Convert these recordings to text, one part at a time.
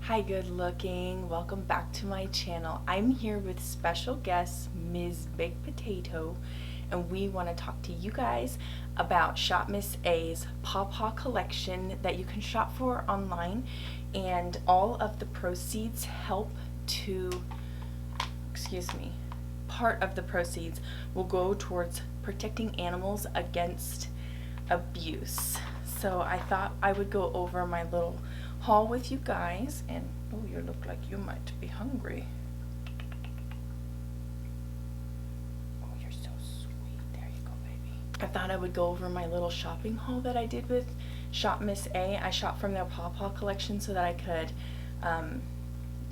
Hi, good looking. Welcome back to my channel. I'm here with special guest Ms. Baked Potato, and we want to talk to you guys about Shop Miss A's Paw Paw Collection that you can shop for online, and all of the proceeds help to, part of the proceeds will go towards protecting animals against abuse. So I thought I would go over my little haul with you guys, and oh, you look like you might be hungry. Oh, you're so sweet. There you go, baby. I thought I would go over my little shopping haul that I did with Shop Miss A. I shopped from their Paw Paw Collection so that I could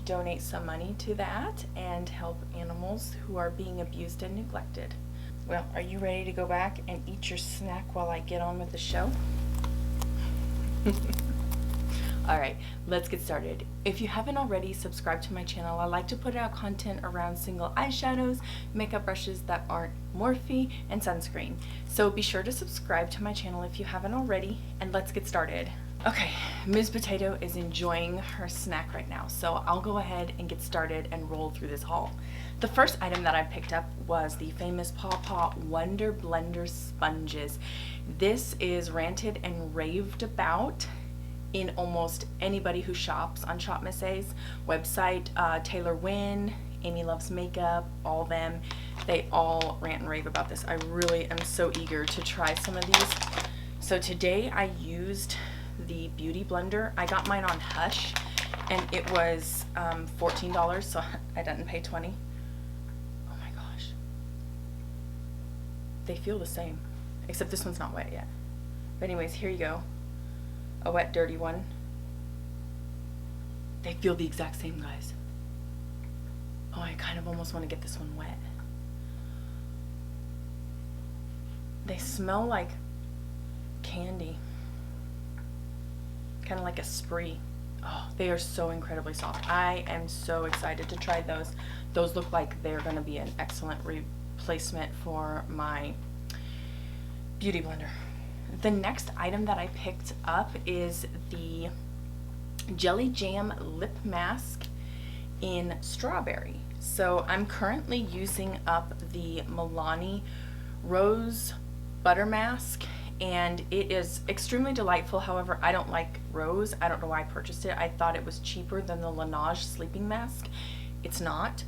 donate some money to that and help animals who are being abused and neglected. Well, are you ready to go back and eat your snack while I get on with the show? Alright, let's get started. If you haven't already, subscribe to my channel. I like to put out content around single eyeshadows, makeup brushes that aren't Morphe, and sunscreen. So be sure to subscribe to my channel if you haven't already, and let's get started. Okay, Ms. Potato is enjoying her snack right now, so I'll go ahead and get started and roll through this haul. The first item that I picked up was the famous Paw Paw Wonder Blender Sponges. This is ranted and raved about in almost anybody who shops on Shop Miss A's website. Taylor Wynn, Amy Loves Makeup, all them, they all rant and rave about this. I really am so eager to try some of these. So today I used the Beauty Blender. I got mine on Hush, and it was $14, so I didn't pay $20. Oh my gosh. They feel the same, except this one's not wet yet. But anyways, here you go. A wet, dirty one. They feel the exact same, guys. Oh, I kind of almost want to get this one wet. They smell like candy. Kind of like a spree. Oh, they are so incredibly soft. I am so excited to try those. Those look like they're going to be an excellent replacement for my Beauty Blender. The next item that I picked up is the Jelly Jam Lip Mask in Strawberry. So I'm currently using up the Milani Rose Butter Mask, and it is extremely delightful. However, I don't like rose. I don't know why I purchased it. I thought it was cheaper than the Laneige Sleeping Mask. It's not.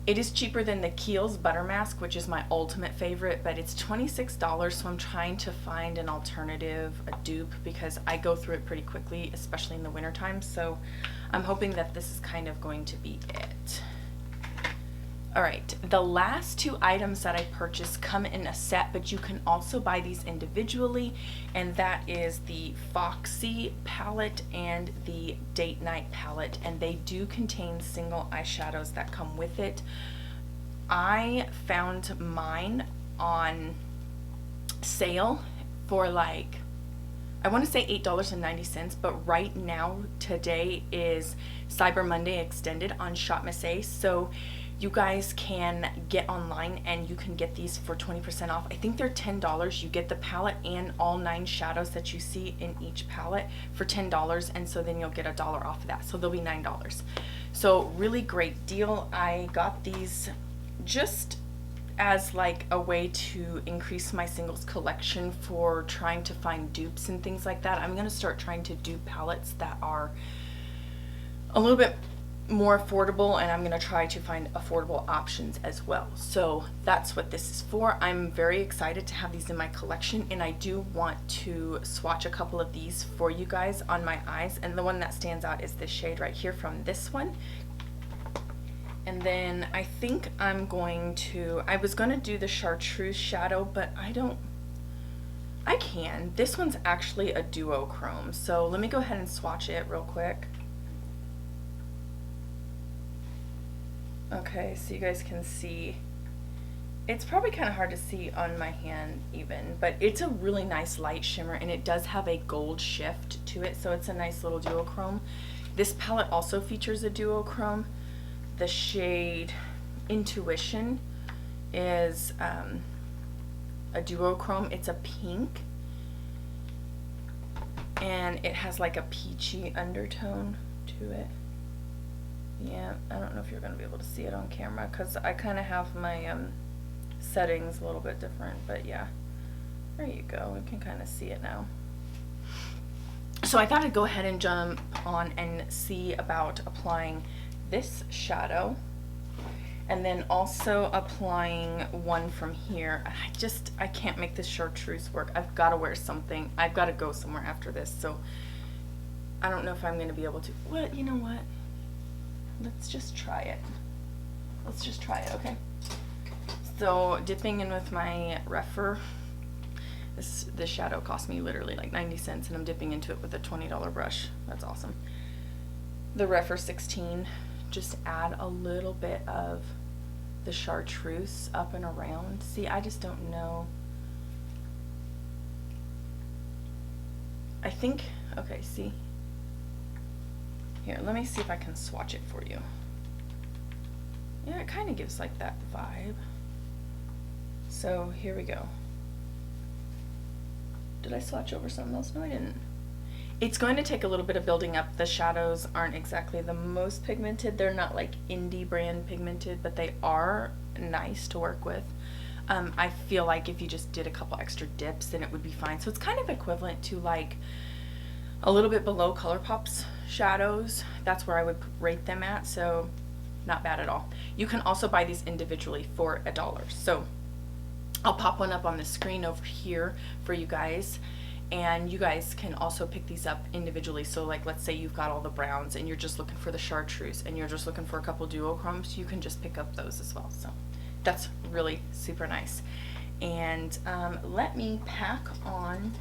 It is cheaper than the Kiehl's Butter Mask, which is my ultimate favorite, but it's $26, so I'm trying to find an alternative, a dupe, because I go through it pretty quickly, especially in the wintertime, so I'm hoping that this is kind of going to be it. Alright, the last two items that I purchased come in a set, but you can also buy these individually, and that is the Foxy palette and the Date Night palette, and they do contain single eyeshadows that come with it. I found mine on sale for like, I want to say $8.90, but right now, today is Cyber Monday extended on Shop Miss A, so you guys can get online and you can get these for 20% off. I think they're $10. You get the palette and all 9 shadows that you see in each palette for $10, and so then you'll get $1 off of that, so they'll be $9. So really great deal. I got these just as like a way to increase my singles collection for trying to find dupes and things like that. I'm going to start trying to do palettes that are a little bit more affordable, and I'm going to try to find affordable options as well. So that's what this is for. I'm very excited to have these in my collection, and I do want to swatch a couple of these for you guys on my eyes, and the one that stands out is this shade right here from this one. And then I think I was going to do the chartreuse shadow, but I can. This one's actually a duochrome, so let me go ahead and swatch it real quick. Okay, so you guys can see, it's probably kind of hard to see on my hand even, but it's a really nice light shimmer, and it does have a gold shift to it, so it's a nice little duochrome. This palette also features a duochrome. The shade Intuition is a duochrome. It's a pink, and it has like a peachy undertone to it. I don't know if you're going to be able to see it on camera because I kind of have my settings a little bit different, but yeah, there you go. We can kind of see it now. So I thought I'd go ahead and jump on and see about applying this shadow, and then also applying one from here. I can't make this chartreuse work. I've got to wear something. I've got to go somewhere after this, so I don't know if I'm going to be able to. Well, you know what? Let's just try it. Let's just try it, okay? So dipping in with my Refer. This shadow cost me literally like 90 cents, and I'm dipping into it with a $20 brush. That's awesome. The Refer 16. Just add a little bit of the chartreuse up and around. See, I just don't know. I think, okay, see. Here, let me see if I can swatch it for you. Yeah, it kind of gives like that vibe. So here we go. Did I swatch over something else? No, I didn't. It's going to take a little bit of building up. The shadows aren't exactly the most pigmented. They're not like indie brand pigmented, but they are nice to work with. I feel like if you just did a couple extra dips, then it would be fine. So it's kind of equivalent to like a little bit below ColourPop's shadows. That's where I would rate them at, so not bad at all. You can also buy these individually for $1. So I'll pop one up on the screen over here for you guys, and you guys can also pick these up individually. So like, let's say you've got all the browns and you're just looking for the chartreuse and you're just looking for a couple duochromes, you can just pick up those as well. So that's really super nice. And let me pack on,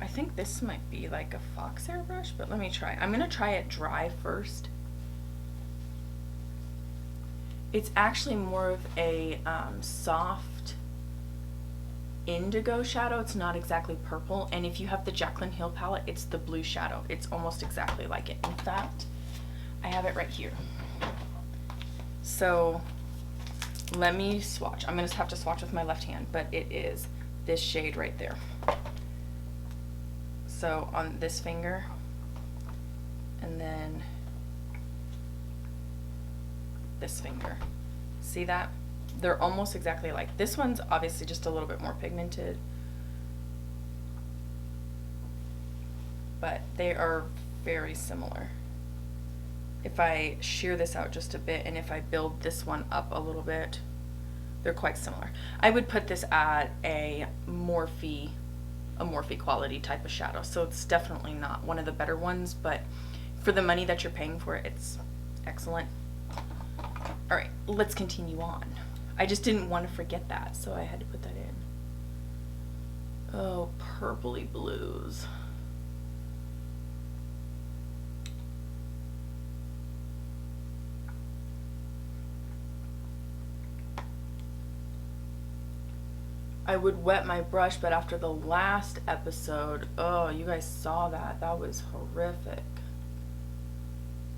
I think this might be like a fox hair brush, but let me try. I'm gonna try it dry first. It's actually more of a soft indigo shadow. It's not exactly purple. And if you have the Jaclyn Hill palette, it's the blue shadow. It's almost exactly like it. In fact, I have it right here. So let me swatch. I'm gonna have to swatch with my left hand, but it is this shade right there. So on this finger, and then this finger. See that? They're almost exactly like. This one's obviously just a little bit more pigmented, but they are very similar. If I shear this out just a bit, and if I build this one up a little bit, they're quite similar. I would put this at a Morphe quality type of shadow, so it's definitely not one of the better ones, but for the money that you're paying for it, it's excellent. All right, let's continue on. I just didn't want to forget that, so I had to put that in. Oh, purpley blues. I would wet my brush, but after the last episode, oh, you guys saw that. That was horrific.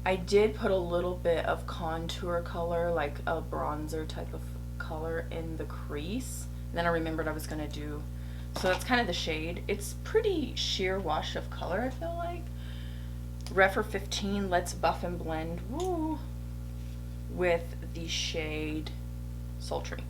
I did put a little bit of contour color, like a bronzer type of color in the crease. And then I remembered I was gonna do, so that's kind of the shade. It's pretty sheer wash of color, I feel like. Refer 15, Let's Buff and Blend, woo, with the shade Sultry.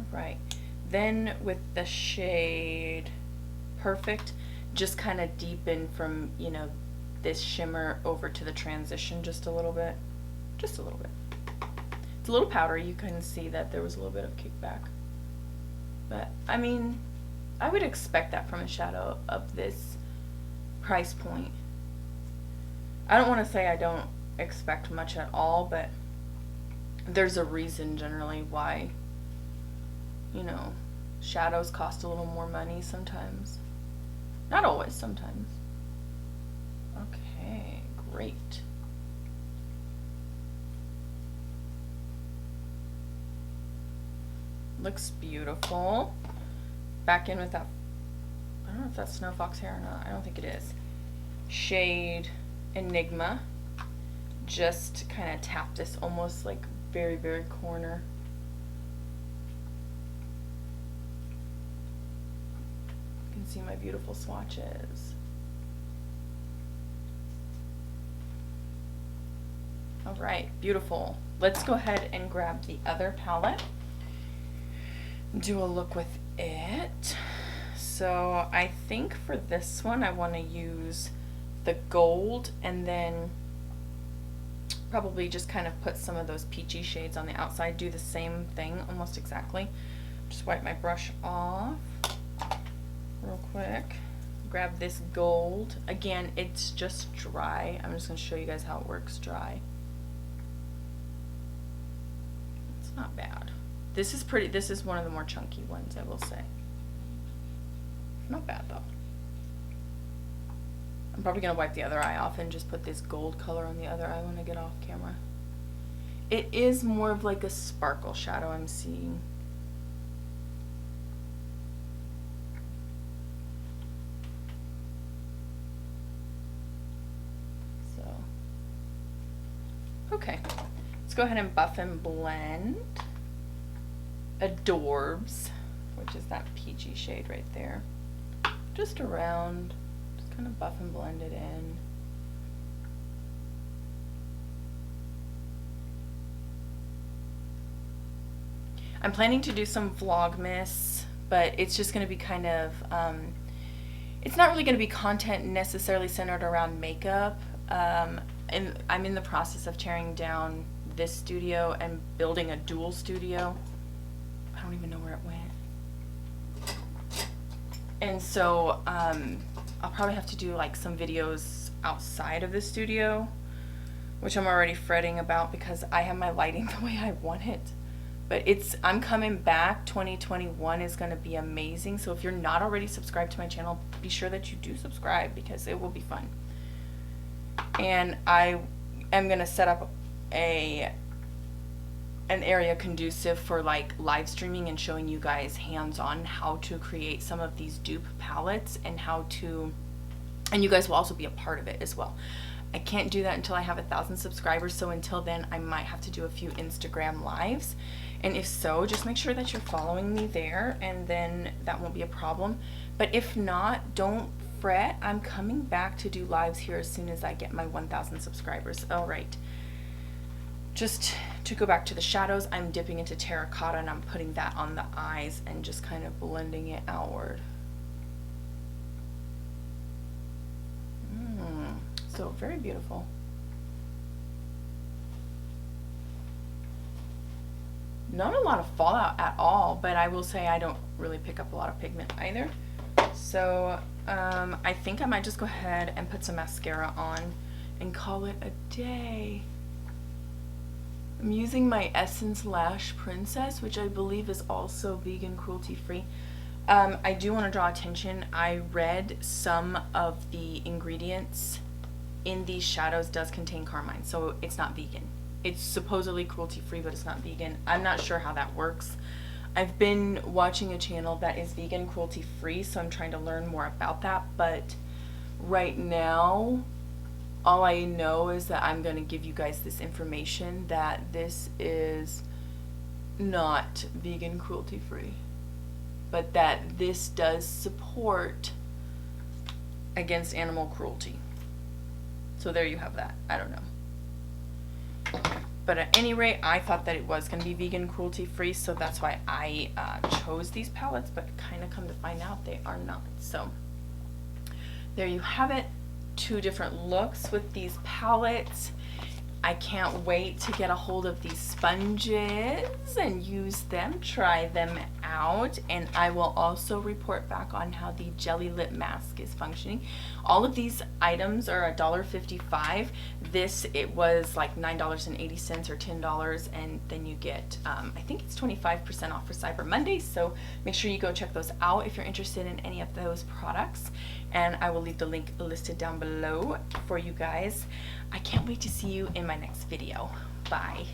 Right, then with the shade Perfect, just kind of deepen from, you know, this shimmer over to the transition just a little bit. Just a little bit. It's a little powdery. You can see that there was a little bit of kickback. But, I mean, I would expect that from a shadow of this price point. I don't want to say I don't expect much at all, but there's a reason generally why, you know, shadows cost a little more money sometimes. Not always, sometimes. Okay, great. Looks beautiful. Back in with that, I don't know if that's Snow Fox hair or not. I don't think it is. shade Enigma. Just kind of tap this almost like very, very corner. You can see my beautiful swatches. All right, beautiful. Let's go ahead and grab the other palette, do a look with it. So I think for this one I want to use the gold and then probably just kind of put some of those peachy shades on the outside. Do the same thing almost exactly. Just wipe my brush off real quick. Grab this gold. Again, it's just dry. I'm just going to show you guys how it works dry. It's not bad. This is pretty. This is one of the more chunky ones, I will say. Not bad though. I'm probably going to wipe the other eye off and just put this gold color on the other eye when I get off camera. It is more of like a sparkle shadow I'm seeing. So, okay. Let's go ahead and buff and blend. Adorbs, which is that peachy shade right there. Just around. Kind of buff and blend it in. I'm planning to do some Vlogmas, but it's just going to be kind of, it's not really going to be content necessarily centered around makeup. And I'm in the process of tearing down this studio and building a dual studio. I don't even know where it went. And so, I'll probably have to do like some videos outside of the studio, which I'm already fretting about because I have my lighting the way I want it. But I'm coming back. 2021 is going to be amazing. So if you're not already subscribed to my channel, be sure that you do subscribe because it will be fun. And I am going to set up an area conducive for like live streaming and showing you guys hands-on how to create some of these dupe palettes and and you guys will also be a part of it as well. I can't do that until I have 1,000 subscribers, so until then I might have to do a few Instagram lives, and if so, just make sure that you're following me there and then that won't be a problem. But if not, don't fret. I'm coming back to do lives here as soon as I get my 1,000 subscribers. All right. Just to go back to the shadows, I'm dipping into terracotta and I'm putting that on the eyes and just kind of blending it outward. So very beautiful. Not a lot of fallout at all, but I will say I don't really pick up a lot of pigment either. So I think I might just go ahead and put some mascara on and call it a day. I'm using my Essence Lash Princess, which I believe is also vegan, cruelty-free. I do want to draw attention. I read some of the ingredients in these shadows does contain carmine, so it's not vegan. It's supposedly cruelty-free, but it's not vegan. I'm not sure how that works. I've been watching a channel that is vegan, cruelty-free, so I'm trying to learn more about that, but right now, all I know is that I'm going to give you guys this information that this is not vegan, cruelty-free, but that this does support against animal cruelty. So there you have that. I don't know. But at any rate, I thought that it was going to be vegan, cruelty-free, so that's why I chose these palettes, but kind of come to find out they are not. So there you have it. 2 different looks with these palettes. I can't wait to get a hold of these sponges and use them, try them out, and I will also report back on how the jelly lip mask is functioning. All of these items are $1.55. It was like $9.80 or $10, and then you get, I think it's 25% off for Cyber Monday, so make sure you go check those out if you're interested in any of those products, and I will leave the link listed down below for you guys. I can't wait to see you in my next video. Bye.